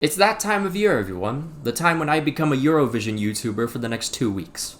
It's that time of year, everyone. The time when I become a Eurovision YouTuber for the next 2 weeks.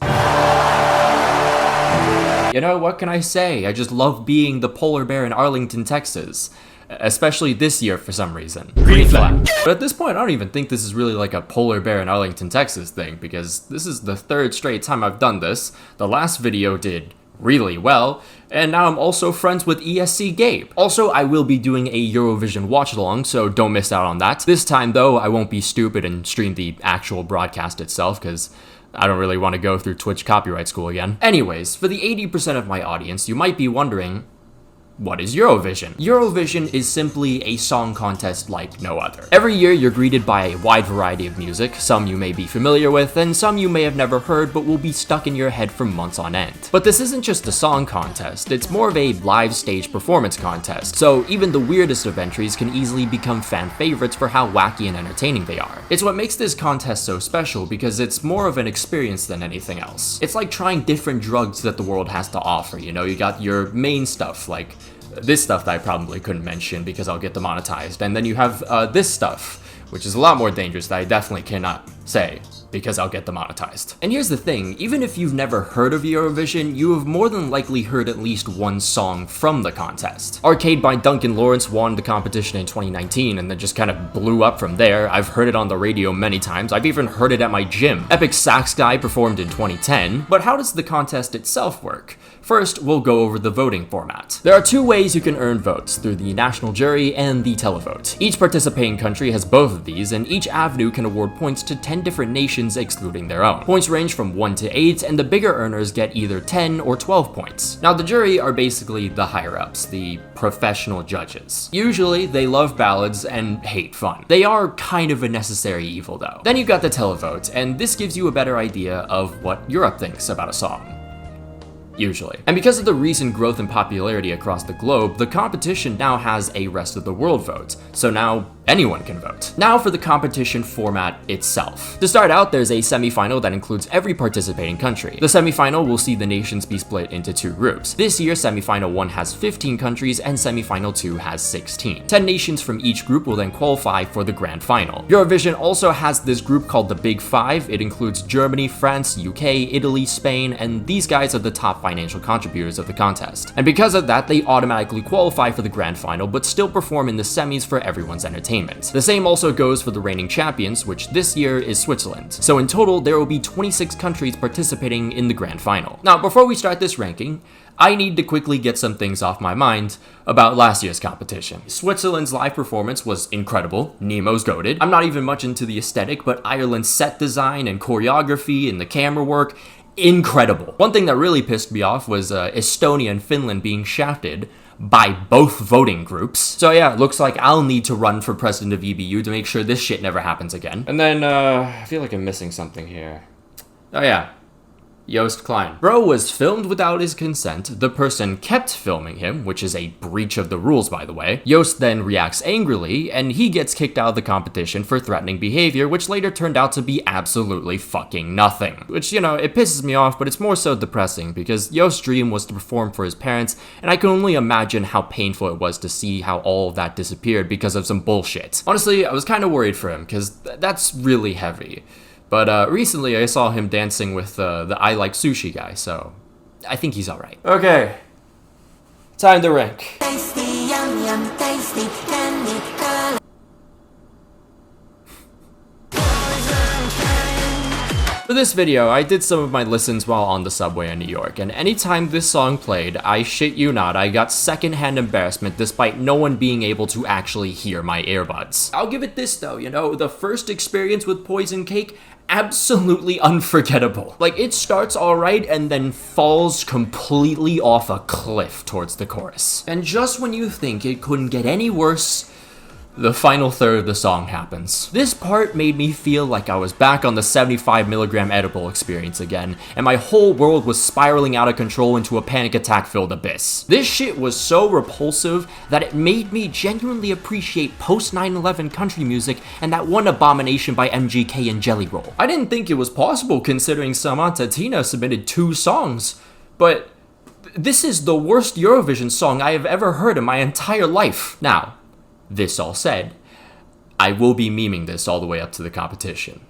You know, what can I say? I just love being the polar bear in Arlington, Texas. Especially this year for some reason. Green flag. But at this point, I don't even think this is really like a polar bear in Arlington, Texas thing, because this is the third straight time I've done this. The last video did really well, and now I'm also friends with ESC Gabe. Also, I will be doing a Eurovision watch-along, so don't miss out on that. This time, though, I won't be stupid and stream the actual broadcast itself, because I don't really want to go through Twitch copyright school again. Anyways, for the 80% of my audience, you might be wondering, what is Eurovision? Eurovision is simply a song contest like no other. Every year you're greeted by a wide variety of music, some you may be familiar with, and some you may have never heard but will be stuck in your head for months on end. But this isn't just a song contest, it's more of a live stage performance contest, so even the weirdest of entries can easily become fan favorites for how wacky and entertaining they are. It's what makes this contest so special because it's more of an experience than anything else. It's like trying different drugs that the world has to offer, you know, you got your main stuff like this stuff that I probably couldn't mention because I'll get demonetized, and then you have this stuff, which is a lot more dangerous that I definitely cannot say because I'll get demonetized. And here's the thing, even if you've never heard of Eurovision, you have more than likely heard at least one song from the contest. Arcade by Duncan Lawrence won the competition in 2019 and then just kind of blew up from there. I've heard it on the radio many times, I've even heard it at my gym. Epic Sax Guy performed in 2010, but how does the contest itself work? First, we'll go over the voting format. There are two ways you can earn votes, through the national jury and the televote. Each participating country has both of these, and each avenue can award points to 10 different nations excluding their own. Points range from 1 to 8, and the bigger earners get either 10 or 12 points. Now the jury are basically the higher-ups, the professional judges. Usually, they love ballads and hate fun. They are kind of a necessary evil though. Then you've got the televote, and this gives you a better idea of what Europe thinks about a song. Usually. And because of the recent growth in popularity across the globe, the competition now has a rest of the world vote, so now anyone can vote. Now for the competition format itself. To start out, there's a semi-final that includes every participating country. The semi-final will see the nations be split into two groups. This year, semi-final 1 has 15 countries and semi-final 2 has 16. 10 nations from each group will then qualify for the grand final. Eurovision also has this group called the Big Five. It includes Germany, France, UK, Italy, Spain, and these guys are the top financial contributors of the contest. And because of that, they automatically qualify for the grand final, but still perform in the semis for everyone's entertainment. The same also goes for the reigning champions, which this year is Switzerland. So in total, there will be 26 countries participating in the grand final. Now, before we start this ranking, I need to quickly get some things off my mind about last year's competition. Switzerland's live performance was incredible. Nemo's goated. I'm not even much into the aesthetic, but Ireland's set design and choreography and the camera work, incredible. One thing that really pissed me off was Estonia and Finland being shafted by both voting groups. So yeah, it looks like I'll need to run for president of EBU to make sure this shit never happens again. And then, I feel like I'm missing something here. Oh yeah. Joost Klein. Bro was filmed without his consent, the person kept filming him, which is a breach of the rules by the way. Joost then reacts angrily, and he gets kicked out of the competition for threatening behavior, which later turned out to be absolutely fucking nothing. Which, you know, it pisses me off, but it's more so depressing, because Joost's dream was to perform for his parents, and I can only imagine how painful it was to see how all of that disappeared because of some bullshit. Honestly, I was kind of worried for him, because that's really heavy. But recently I saw him dancing with the I Like Sushi guy, so I think he's alright. Okay, time to rank. Tasty, yum, yum, tasty, candy, color. For this video, I did some of my listens while on the subway in New York, and anytime this song played, I shit you not, I got secondhand embarrassment despite no one being able to actually hear my earbuds. I'll give it this though, you know, the first experience with Poison Cake, absolutely unforgettable. Like, it starts alright and then falls completely off a cliff towards the chorus. And just when you think it couldn't get any worse, the final third of the song happens. This part made me feel like I was back on the 75mg edible experience again, and my whole world was spiraling out of control into a panic attack filled abyss. This shit was so repulsive that it made me genuinely appreciate post 9/11 country music and that one abomination by MGK and Jelly Roll. I didn't think it was possible considering Samantha Tina submitted 2 songs, but this is the worst Eurovision song I have ever heard in my entire life. Now, this all said, I will be memeing this all the way up to the competition.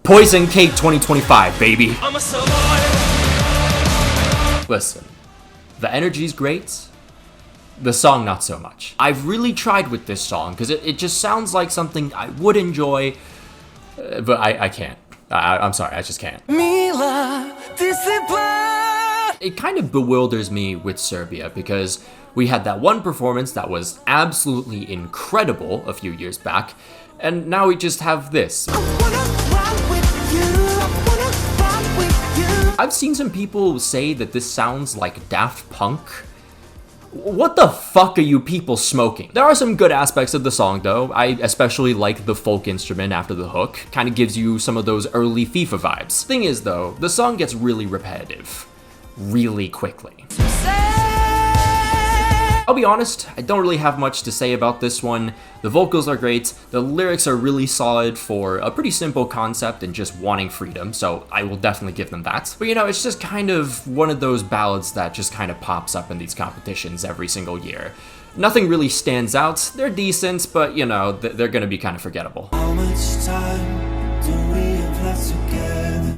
Poison Cake 2025, baby! Listen, the energy's great, the song not so much. I've really tried with this song, because it just sounds like something I would enjoy, but I can't. I'm sorry, I just can't. It kind of bewilders me with Serbia, because we had that one performance that was absolutely incredible a few years back, and now we just have this. I've seen some people say that this sounds like Daft Punk. What the fuck are you people smoking? There are some good aspects of the song though. I especially like the folk instrument after the hook. Kind of gives you some of those early FIFA vibes. Thing is though, the song gets really repetitive. Really quickly. I'll be honest, I don't really have much to say about this one. The vocals are great, the lyrics are really solid for a pretty simple concept and just wanting freedom, so I will definitely give them that. But you know, it's just kind of one of those ballads that just kind of pops up in these competitions every single year. Nothing really stands out, they're decent, but you know, they're gonna be kind of forgettable.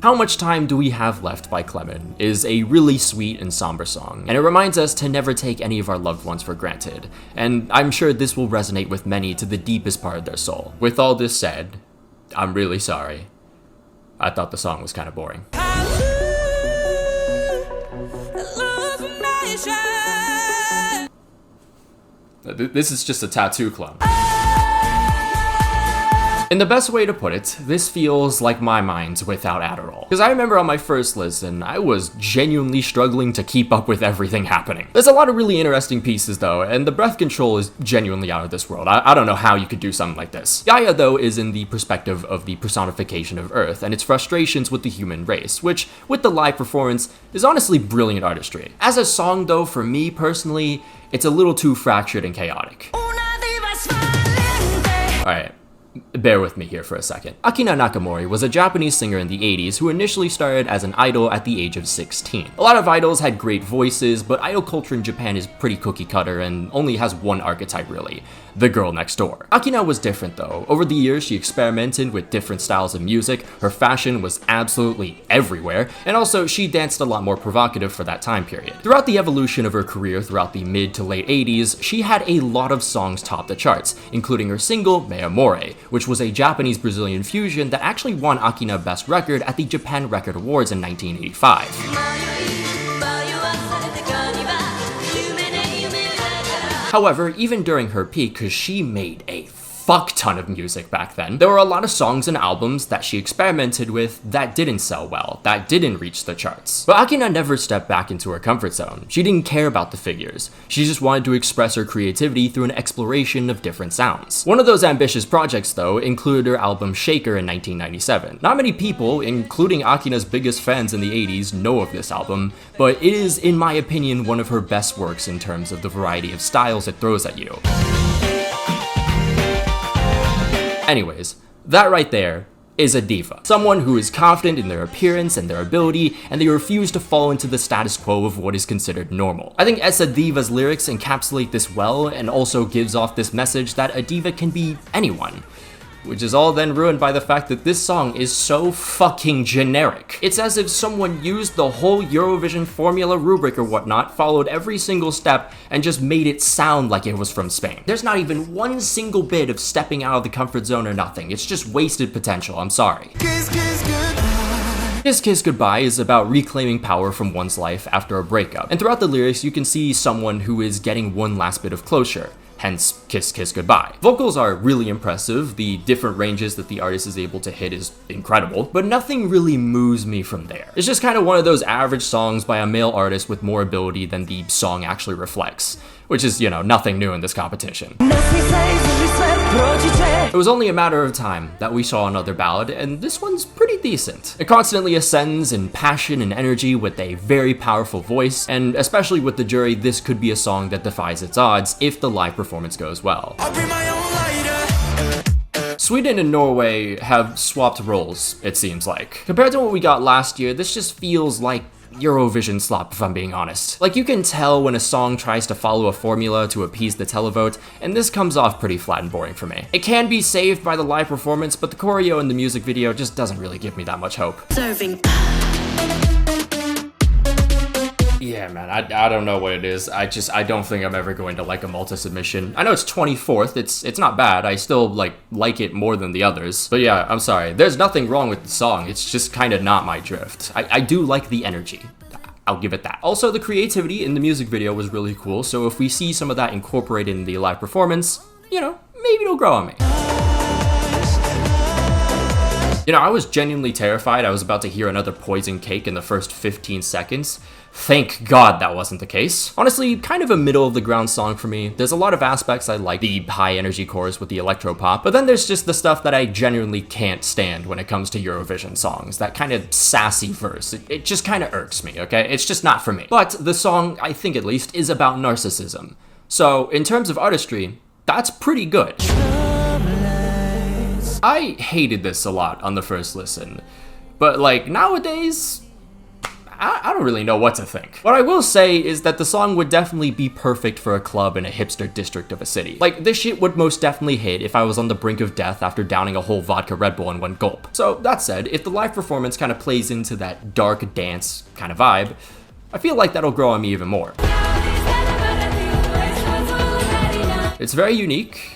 How Much Time Do We Have Left by Clement is a really sweet and somber song, and it reminds us to never take any of our loved ones for granted, and I'm sure this will resonate with many to the deepest part of their soul. With all this said, I'm really sorry. I thought the song was kind of boring. This is just a tattoo clone. In the best way to put it, this feels like my mind without Adderall. Because I remember on my first listen, I was genuinely struggling to keep up with everything happening. There's a lot of really interesting pieces though, and the breath control is genuinely out of this world. I don't know how you could do something like this. Gaia though is in the perspective of the personification of Earth and its frustrations with the human race, which, with the live performance, is honestly brilliant artistry. As a song though, for me personally, it's a little too fractured and chaotic. Alright. Bear with me here for a second. Akina Nakamori was a Japanese singer in the 80s who initially started as an idol at the age of 16. A lot of idols had great voices, but idol culture in Japan is pretty cookie cutter and only has one archetype really, the girl next door. Akina was different though. Over the years she experimented with different styles of music, her fashion was absolutely everywhere, and also she danced a lot more provocative for that time period. Throughout the evolution of her career throughout the mid to late 80s, she had a lot of songs top the charts, including her single Me Amore, which was a Japanese-Brazilian fusion that actually won Akina Best Record at the Japan Record Awards in 1985. However, even during her peak, because she made a fuck ton of music back then, there were a lot of songs and albums that she experimented with that didn't sell well, that didn't reach the charts. But Akina never stepped back into her comfort zone. She didn't care about the figures. She just wanted to express her creativity through an exploration of different sounds. One of those ambitious projects, though, included her album Shaker in 1997. Not many people, including Akina's biggest fans in the 80s, know of this album, but it is, in my opinion, one of her best works in terms of the variety of styles it throws at you. Anyways, that right there is a diva. Someone who is confident in their appearance and their ability, and they refuse to fall into the status quo of what is considered normal. I think Essa Diva's lyrics encapsulate this well, and also gives off this message that a diva can be anyone. Which is all then ruined by the fact that this song is so fucking generic. It's as if someone used the whole Eurovision formula rubric or whatnot, followed every single step, and just made it sound like it was from Spain. There's not even one single bit of stepping out of the comfort zone or nothing. It's just wasted potential, I'm sorry. Kiss Kiss Goodbye. Kiss Kiss Goodbye is about reclaiming power from one's life after a breakup. And throughout the lyrics, you can see someone who is getting one last bit of closure. Hence, Kiss Kiss Goodbye. Vocals are really impressive, the different ranges that the artist is able to hit is incredible, but nothing really moves me from there. It's just kind of one of those average songs by a male artist with more ability than the song actually reflects, which is, you know, nothing new in this competition. It was only a matter of time that we saw another ballad, and this one's pretty decent. It constantly ascends in passion and energy with a very powerful voice, and especially with the jury, this could be a song that defies its odds if the live performance goes well. Sweden and Norway have swapped roles, it seems like. Compared to what we got last year, this just feels like Eurovision slop, if I'm being honest. Like, you can tell when a song tries to follow a formula to appease the televote, and this comes off pretty flat and boring for me. It can be saved by the live performance, but the choreo in the music video just doesn't really give me that much hope. Serving. Yeah, man, I don't know what it is. I don't think I'm ever going to like a Malta submission. I know it's 24th, it's not bad. I still like it more than the others. But yeah, I'm sorry. There's nothing wrong with the song. It's just kind of not my drift. I do like the energy. I'll give it that. Also, the creativity in the music video was really cool, so if we see some of that incorporated in the live performance, you know, maybe it'll grow on me. You know, I was genuinely terrified I was about to hear another Poison Cake in the first 15 seconds. Thank God that wasn't the case. Honestly, kind of a middle-of-the-ground song for me. There's a lot of aspects I like, the high-energy chorus with the electro-pop, but then there's just the stuff that I genuinely can't stand when it comes to Eurovision songs. That kind of sassy verse, it just kind of irks me, okay? It's just not for me. But the song, I think at least, is about narcissism. So, in terms of artistry, that's pretty good. I hated this a lot on the first listen, but like nowadays, I don't really know what to think. What I will say is that the song would definitely be perfect for a club in a hipster district of a city. Like, this shit would most definitely hit if I was on the brink of death after downing a whole vodka Red Bull in one gulp. So that said, if the live performance kind of plays into that dark dance kind of vibe, I feel like that'll grow on me even more. It's very unique,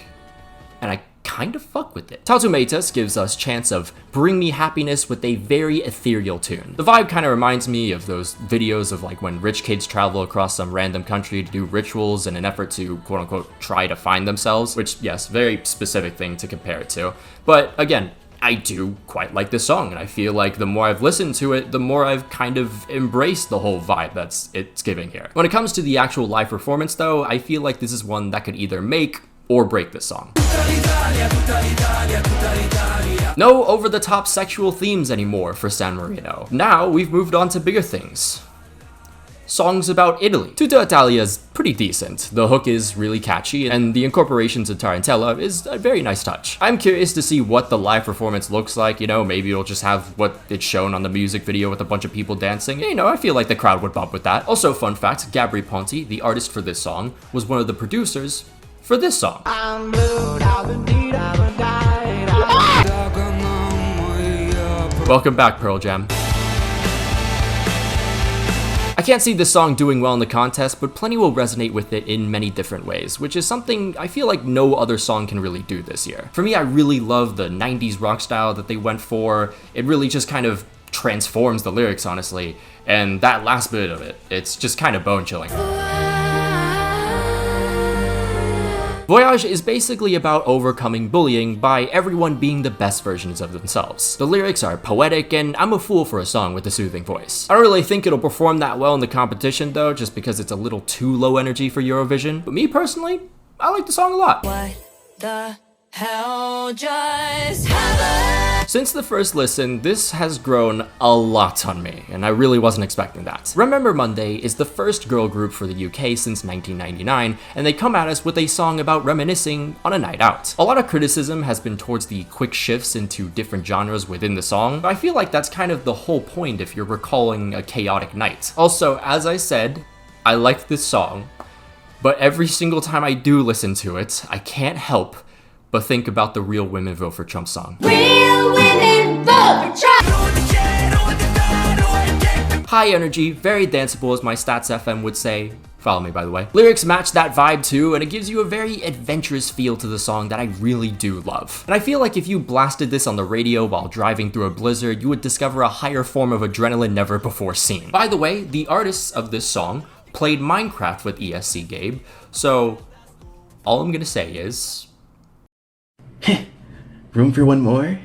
and I kind of fuck with it. Tautumetas gives us chance of bring me happiness with a very ethereal tune. The vibe kind of reminds me of those videos of like when rich kids travel across some random country to do rituals in an effort to quote unquote try to find themselves, which yes, very specific thing to compare it to. But again, I do quite like this song, and I feel like the more I've listened to it, the more I've kind of embraced the whole vibe it's giving here. When it comes to the actual live performance though, I feel like this is one that could either make or break this song. No over-the-top sexual themes anymore for San Marino. Now we've moved on to bigger things. Songs about Italy. Tutta Italia's pretty decent. The hook is really catchy, and the incorporations of Tarantella is a very nice touch. I'm curious to see what the live performance looks like. You know, maybe it'll just have what it's shown on the music video with a bunch of people dancing. You know, I feel like the crowd would bump with that. Also, fun fact, Gabri Ponte, the artist for this song, was one of the producers for this song. Welcome back, Pearl Jam. I can't see this song doing well in the contest, but plenty will resonate with it in many different ways, which is something I feel like no other song can really do this year. For me, I really love the 90s rock style that they went for. It really just kind of transforms the lyrics, honestly, and that last bit of it, it's just kind of bone-chilling. Voyage is basically about overcoming bullying by everyone being the best versions of themselves. The lyrics are poetic, and I'm a fool for a song with a soothing voice. I don't really think it'll perform that well in the competition though, just because it's a little too low energy for Eurovision, but me personally, I like the song a lot. What the hell just happened? Since the first listen, this has grown a lot on me, and I really wasn't expecting that. Remember Monday is the first girl group for the UK since 1999, and they come at us with a song about reminiscing on a night out. A lot of criticism has been towards the quick shifts into different genres within the song, but I feel like that's kind of the whole point if you're recalling a chaotic night. Also, as I said, I liked this song, but every single time I do listen to it, I can't help but think about the Real Women Vote for Trump song. Real women vote for Trump! High energy, very danceable as my Stats FM would say. Follow me, by the way. Lyrics match that vibe too, and it gives you a very adventurous feel to the song that I really do love. And I feel like if you blasted this on the radio while driving through a blizzard, you would discover a higher form of adrenaline never before seen. By the way, the artists of this song played Minecraft with ESC Gabe, so all I'm gonna say is... Room for one more?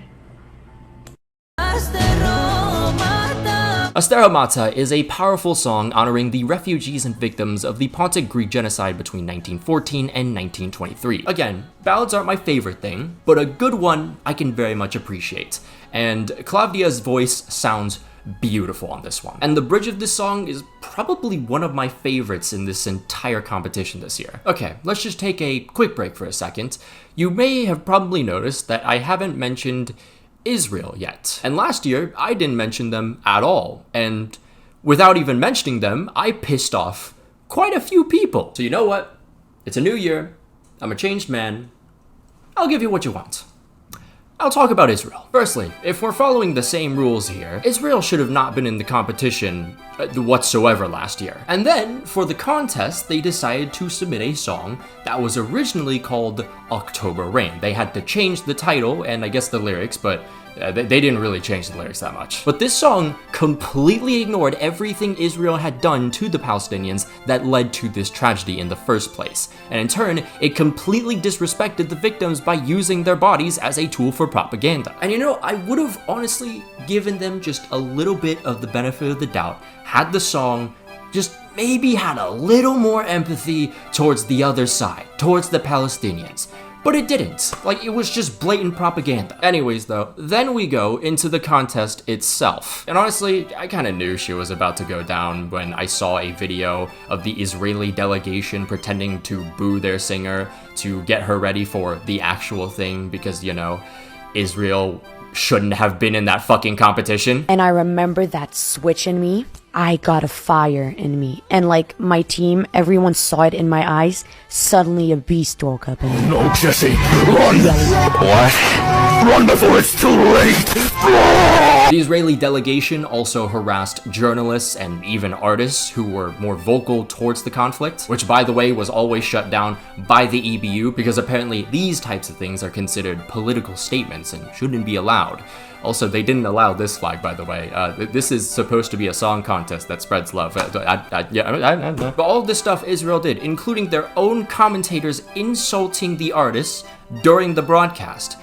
Asteromata is a powerful song honoring the refugees and victims of the Pontic Greek genocide between 1914 and 1923. Again, ballads aren't my favorite thing, but a good one I can very much appreciate. And Claudia's voice sounds beautiful on this one. And the bridge of this song is probably one of my favorites in this entire competition this year. Okay, let's just take a quick break for a second. You may have probably noticed that I haven't mentioned Israel yet. And last year, I didn't mention them at all. And without even mentioning them, I pissed off quite a few people. So you know what? It's a new year. I'm a changed man. I'll give you what you want. I'll talk about Israel. Firstly, if we're following the same rules here, Israel should have not been in the competition whatsoever last year. And then, for the contest, they decided to submit a song that was originally called October Rain. They had to change the title and I guess the lyrics, but they didn't really change the lyrics that much. But this song completely ignored everything Israel had done to the Palestinians that led to this tragedy in the first place. And in turn, it completely disrespected the victims by using their bodies as a tool for propaganda. And you know, I would have honestly given them just a little bit of the benefit of the doubt had the song just maybe had a little more empathy towards the other side, towards the Palestinians. But it didn't. Like, it was just blatant propaganda. Anyways though, then we go into the contest itself. And honestly, I kinda knew she was about to go down when I saw a video of the Israeli delegation pretending to boo their singer to get her ready for the actual thing because, you know, Israel shouldn't have been in that fucking competition. And I remember that switch in me. I got a fire in me. And like my team, everyone saw it in my eyes. Suddenly a beast woke up in me. No, Jesse, run! What? Run before it's too late! The Israeli delegation also harassed journalists and even artists who were more vocal towards the conflict, which by the way was always shut down by the EBU because apparently these types of things are considered political statements and shouldn't be allowed. Also, they didn't allow this flag, by the way. This is supposed to be a song contest that spreads love. But all of this stuff Israel did, including their own commentators insulting the artists during the broadcast.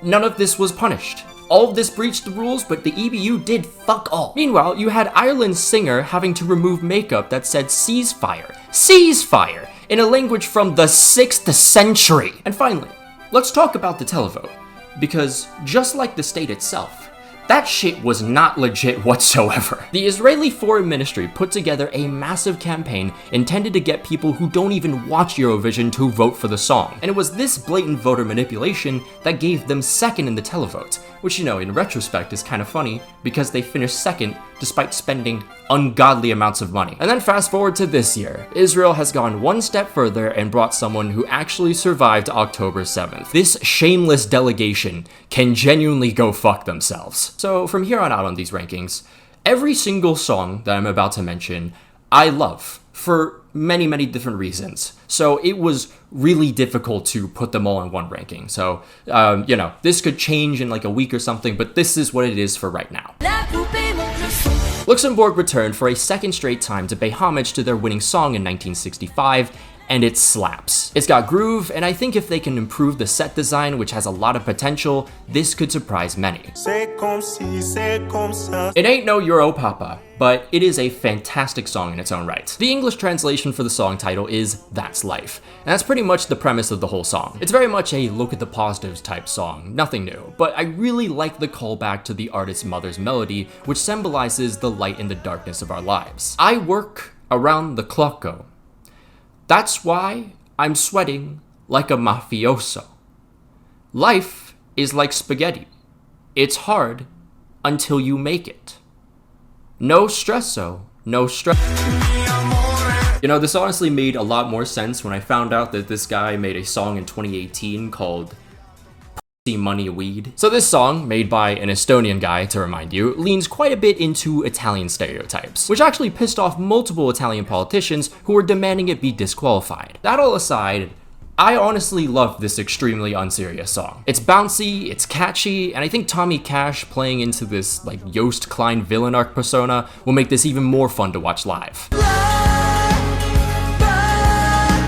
None of this was punished. All of this breached the rules, but the EBU did fuck all. Meanwhile, you had Ireland's singer having to remove makeup that said ceasefire. Ceasefire! In a language from the 6th century. And finally, let's talk about the televote. Because just like the state itself, that shit was not legit whatsoever. The Israeli Foreign Ministry put together a massive campaign intended to get people who don't even watch Eurovision to vote for the song. And it was this blatant voter manipulation that gave them second in the televote, which, you know, in retrospect is kind of funny because they finished second despite spending ungodly amounts of money. And then fast forward to this year, Israel has gone one step further and brought someone who actually survived October 7th. This shameless delegation can genuinely go fuck themselves. So from here on out on these rankings, every single song that I'm about to mention, I love for many, many different reasons. So it was really difficult to put them all in one ranking. So, you know, this could change in like a week or something, but this is what it is for right now. Luxembourg returned for a second straight time to pay homage to their winning song in 1965, and it slaps. It's got groove, and I think if they can improve the set design, which has a lot of potential, this could surprise many. It ain't no Euro Papa, but it is a fantastic song in its own right. The English translation for the song title is That's Life, and that's pretty much the premise of the whole song. It's very much a look at the positives type song, nothing new, but I really like the callback to the artist's mother's melody, which symbolizes the light in the darkness of our lives. I work around the clocko. That's why I'm sweating like a mafioso. Life is like spaghetti. It's hard until you make it. No stresso, no stress. You know, this honestly made a lot more sense when I found out that this guy made a song in 2018 called Pussy Money Weed. So this song, made by an Estonian guy to remind you, leans quite a bit into Italian stereotypes, which actually pissed off multiple Italian politicians who were demanding it be disqualified. That all aside, I honestly love this extremely unserious song. It's bouncy, it's catchy, and I think Tommy Cash playing into this like Yost Klein villain arc persona will make this even more fun to watch live.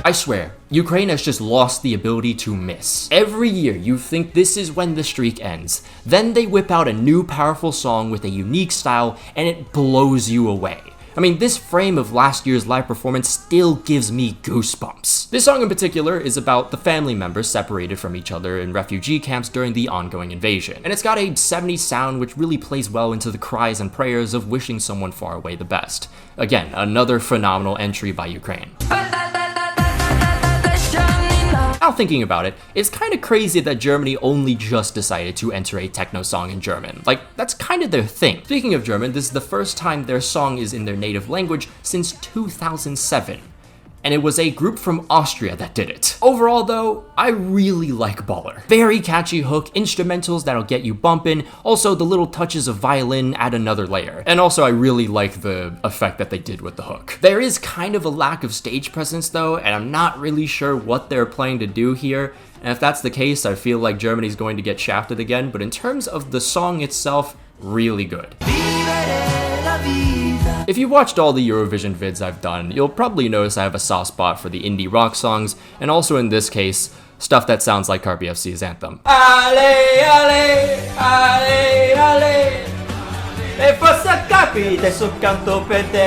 I swear, Ukraine has just lost the ability to miss. Every year you think this is when the streak ends, then they whip out a new powerful song with a unique style and it blows you away. I mean, this frame of last year's live performance still gives me goosebumps. This song in particular is about the family members separated from each other in refugee camps during the ongoing invasion. And it's got a 70s sound which really plays well into the cries and prayers of wishing someone far away the best. Again, another phenomenal entry by Ukraine. Now thinking about it, it's kind of crazy that Germany only just decided to enter a techno song in German. Like, that's kind of their thing. Speaking of German, this is the first time their song is in their native language since 2007. And it was a group from Austria that did it. Overall though, I really like Baller. Very catchy hook, instrumentals that'll get you bumping, also the little touches of violin add another layer. And also I really like the effect that they did with the hook. There is kind of a lack of stage presence though, and I'm not really sure what they're planning to do here. And if that's the case, I feel like Germany's going to get shafted again, but in terms of the song itself, really good. If you watched all the Eurovision vids I've done, you'll probably notice I have a soft spot for the indie rock songs, and also in this case, stuff that sounds like Carpi FC's anthem. Ale, ale, ale, ale.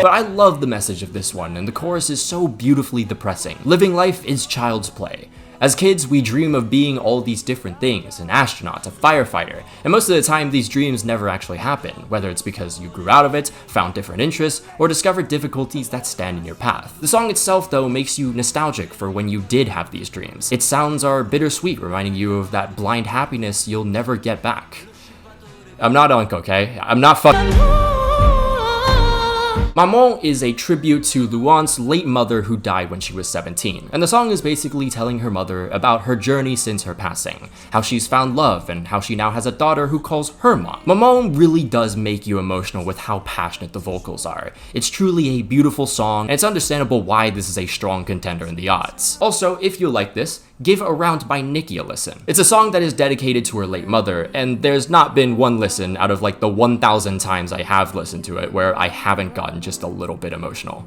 But I love the message of this one, and the chorus is so beautifully depressing. Living life is child's play. As kids, we dream of being all these different things, an astronaut, a firefighter, and most of the time these dreams never actually happen, whether it's because you grew out of it, found different interests, or discovered difficulties that stand in your path. The song itself, though, makes you nostalgic for when you did have these dreams. Its sounds are bittersweet, reminding you of that blind happiness you'll never get back. I'm not Unk, okay? I'm not Maman is a tribute to Luan's late mother who died when she was 17, and the song is basically telling her mother about her journey since her passing, how she's found love, and how she now has a daughter who calls her mom. Maman really does make you emotional with how passionate the vocals are. It's truly a beautiful song, and it's understandable why this is a strong contender in the odds. Also, if you like this, give Around by Nicki a listen. It's a song that is dedicated to her late mother, and there's not been one listen out of like the 1,000 times I have listened to it where I haven't gotten just a little bit emotional.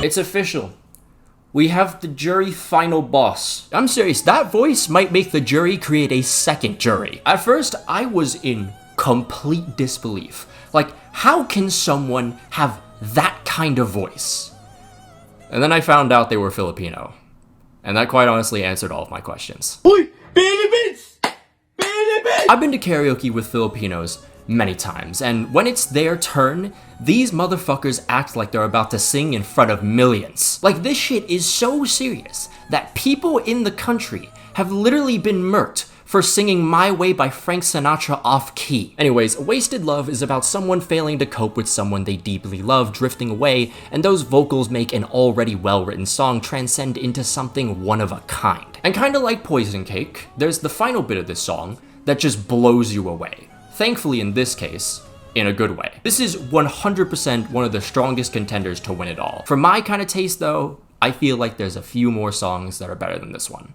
It's official. We have the jury final boss. I'm serious, that voice might make the jury create a second jury. At first, I was in complete disbelief. Like, how can someone have that kind of voice? And then I found out they were Filipino. And that quite honestly answered all of my questions. I've been to karaoke with Filipinos many times, and when it's their turn, these motherfuckers act like they're about to sing in front of millions. Like, this shit is so serious that people in the country have literally been murked for singing My Way by Frank Sinatra off key. Anyways, Wasted Love is about someone failing to cope with someone they deeply love drifting away, and those vocals make an already well-written song transcend into something one of a kind. And kinda like Poison Cake, there's the final bit of this song that just blows you away. Thankfully in this case, in a good way. This is 100% one of the strongest contenders to win it all. For my kind of taste though, I feel like there's a few more songs that are better than this one.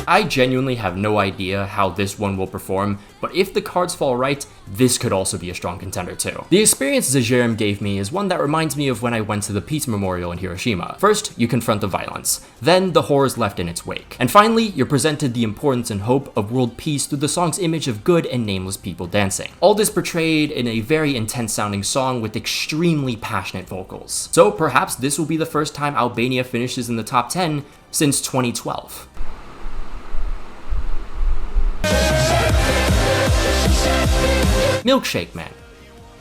I genuinely have no idea how this one will perform, but if the cards fall right, this could also be a strong contender too. The experience Zajerem gave me is one that reminds me of when I went to the Peace Memorial in Hiroshima. First, you confront the violence, then the horrors left in its wake. And finally, you're presented the importance and hope of world peace through the song's image of good and nameless people dancing. All this portrayed in a very intense sounding song with extremely passionate vocals. So perhaps this will be the first time Albania finishes in the top 10 since 2012. Milkshake Man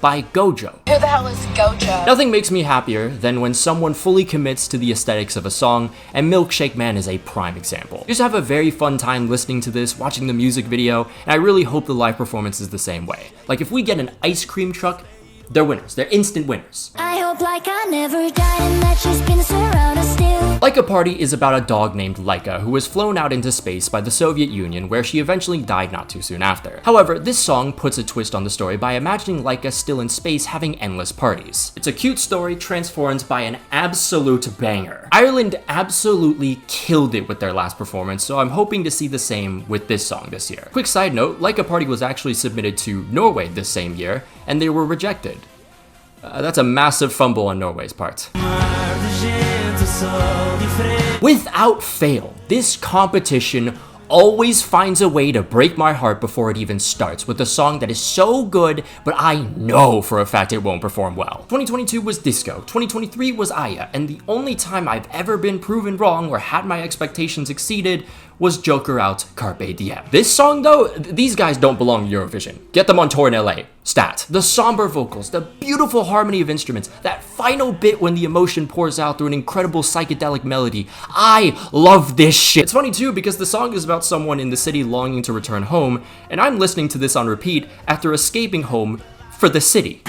by Gojo. Who the hell is Gojo? Nothing makes me happier than when someone fully commits to the aesthetics of a song, and Milkshake Man is a prime example. Just have a very fun time listening to this, watching the music video, and I really hope the live performance is the same way. Like, if we get an ice cream truck, they're winners. They're instant winners. I hope like I never died and that she's been surrounded still. Like a Party is about a dog named Laika who was flown out into space by the Soviet Union, where she eventually died not too soon after. However, this song puts a twist on the story by imagining Laika still in space having endless parties. It's a cute story transformed by an absolute banger. Ireland absolutely killed it with their last performance, so I'm hoping to see the same with this song this year. Quick side note, Like a Party was actually submitted to Norway this same year, and they were rejected. That's a massive fumble on Norway's part. Without fail, this competition always finds a way to break my heart before it even starts with a song that is so good, but I know for a fact it won't perform well. 2022 was Disco, 2023 was Aya, and the only time I've ever been proven wrong or had my expectations exceeded was Joker Out Carpe Diem. This song though, these guys don't belong in Eurovision. Get them on tour in LA. Stat. The somber vocals, the beautiful harmony of instruments, that final bit when the emotion pours out through an incredible psychedelic melody. I love this shit. It's funny too because the song is about someone in the city longing to return home, and I'm listening to this on repeat after escaping home for the city.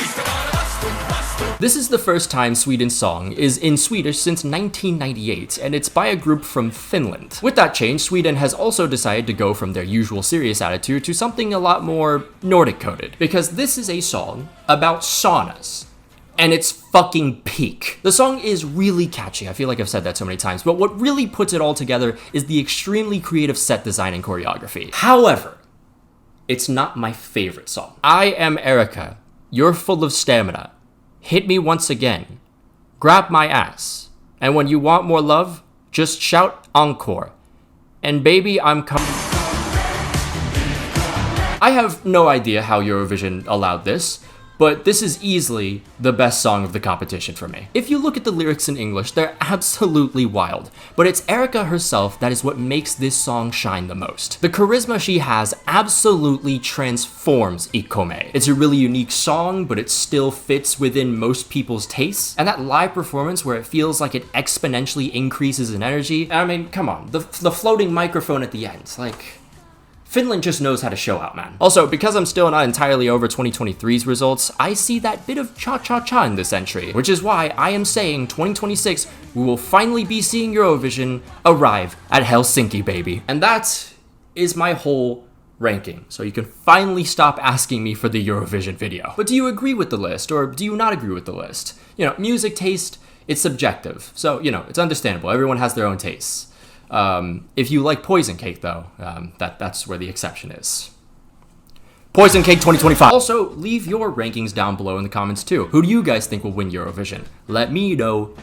This is the first time Sweden's song is in Swedish since 1998, and it's by a group from Finland. With that change, Sweden has also decided to go from their usual serious attitude to something a lot more Nordic-coded, because this is a song about saunas. And it's fucking peak. The song is really catchy. I feel like I've said that so many times, but what really puts it all together is the extremely creative set design and choreography. However, it's not my favorite song. I am Erica. You're full of stamina. Hit me once again. Grab my ass. And when you want more love, just shout encore. And baby, I'm coming. I have no idea how Eurovision allowed this, but this is easily the best song of the competition for me. If you look at the lyrics in English, they're absolutely wild, but it's Erica herself that is what makes this song shine the most. The charisma she has absolutely transforms Ikome. It's a really unique song, but it still fits within most people's tastes, and that live performance where it feels like it exponentially increases in energy, I mean, come on, the floating microphone at the end, like, Finland just knows how to show out, man. Also, because I'm still not entirely over 2023's results, I see that bit of cha-cha-cha in this entry, which is why I am saying 2026, we will finally be seeing Eurovision arrive at Helsinki, baby. And that is my whole ranking, so you can finally stop asking me for the Eurovision video. But do you agree with the list, or do you not agree with the list? You know, music taste, it's subjective, so, you know, it's understandable. Everyone has their own tastes. If you like Poison Cake, though, that's where the exception is. Poison Cake 2025. Also, leave your rankings down below in the comments, too. Who do you guys think will win Eurovision? Let me know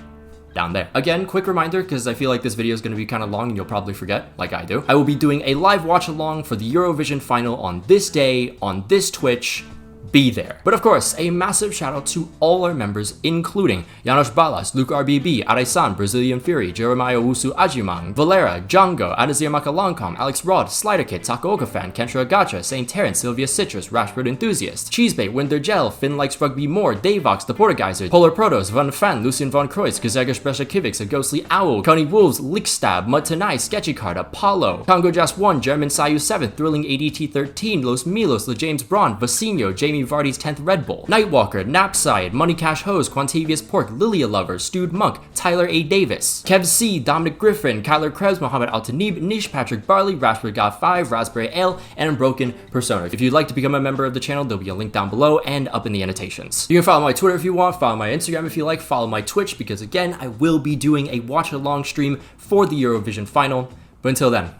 down there. Again, quick reminder, because I feel like this video is going to be kind of long and you'll probably forget, like I do. I will be doing a live watch-along for the Eurovision final on this day, on this Twitch. Be there. But of course, a massive shout out to all our members, including Janos Balas, Luke RBB, Araisan, Brazilian Fury, Jeremiah Wusu Ajimang, Valera, Django, Adazir Makalankam, Alex Rod, Sliderkid, Takaoka Fan, Kentra Agacha, Saint Terrence, Sylvia Citrus, Rashford Enthusiast, Cheesebait, Winder Gel, Finn Likes Rugby More, Davox, The Portugeiser, Polar Protos, Van Fan, Lucian Von Kreuz, Kazaga Spresha Kivix, A Ghostly Owl, Coney Wolves, Lickstab, Mud Tanai, Sketchy Card, Apollo, Congo Jazz 1, German Sayu 7, Thrilling ADT 13, Los Milos, Le James Braun, Vasinho, Jamie Vardy's 10th Red Bull, Nightwalker, Napside, Money Cash Hose, Quantavious Pork, Lilia Lover, Stewed Monk, Tyler A. Davis, Kev C, Dominic Griffin, Kyler Krebs, Mohammed Altanib, Nish, Patrick Barley, Rashford God 5, Raspberry Ale, and Unbroken Persona. If you'd like to become a member of the channel, there'll be a link down below and up in the annotations. You can follow my Twitter if you want, follow my Instagram if you like, follow my Twitch, because again, I will be doing a watch-along stream for the Eurovision final. But until then,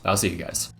I'll see you guys.